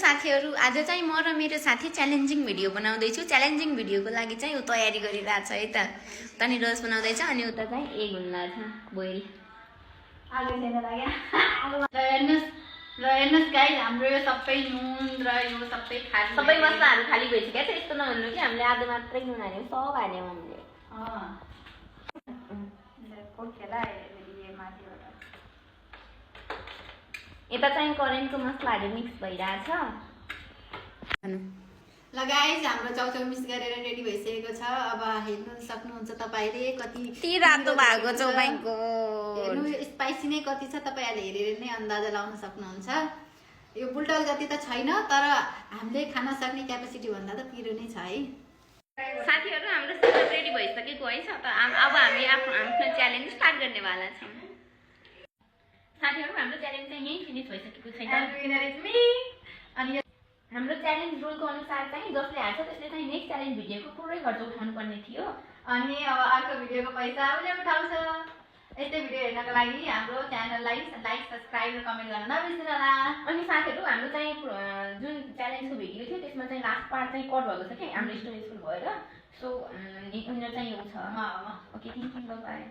साथीहरु आज चाहिँ म र मेरो साथी च्यालेन्जिङ भिडियो बनाउँदै छु च्यालेन्जिङ भिडियोको लागि चाहिँ उ तयारी गरिरहेछ है त तनी रस बनाउँदै छ अनि उता चाहिँ एग हुन्न छ बोइल आलु सेन लाग्यो हेर्नुस् गाइस हाम्रो यो सबै नुन र यो सबै खाली सबै मसलाहरु खाली भइसक्यो छ यस्तो नभन्नु कि हामीले आधा मात्रै नुन हाल्यौं सब हाल्यौं हामीले कोखेला ये माथिबाट यता चाहिँ करेन्टको मसलाहरु मिक्स भइराछ ल गाइस हाम्रो चाउचाउ मिक्स गरेर रेडी भइसकेको छ अब हेर्नु सक्नुहुन्छ तपाईले कति रातो भएको छ भाइको हेर्नु स्पाइसी नै कति छ तपाईहरुले हेरेर नै अन्दाजा लगाउन सक्नुहुन्छ यो बुल्टल जति त छैन तर हामीले खान सक्ने क्यापेसिटी भन्दा त पिरो नै छ है साथीहरु हाम्रो सेटअप रेडी भइसकेको है त अब हामी आफ्नो च्यालेन्ज स्टार्ट गर्नेवाला छौं साथीहरु हाम्रो च्यालेन्ज चाहिँ यही फिनिश भइसकेको छ अनि हाम्रो च्यालेन्ज रुलको अनुसार चाहिँ जसले हार्छ त्यसले चाहिँ नेक्स्ट च्यालेन्ज भिडियोको पुरै खर्च उठाउनु पर्ने थियो अनि अब अर्को भिडियोको पैसा आफूले उठाउँछ यस्तै भिडियो हेर्नको लागि हाम्रो च्यानललाई लाइक सब्स्क्राइब र कमेन्ट गर्न नबिर्सनु होला अनि साथीहरु हाम्रो चाहिँ जुन च्यालेन्जको भिडियो थियो त्यसमा चाहिँ लास्ट पार्ट चाहिँ कट भएको छ के हाम्रो स्टोरी स्कुल भएर सो उनीहरु चाहिँ यो छ ओके थ्यांक यू बाइ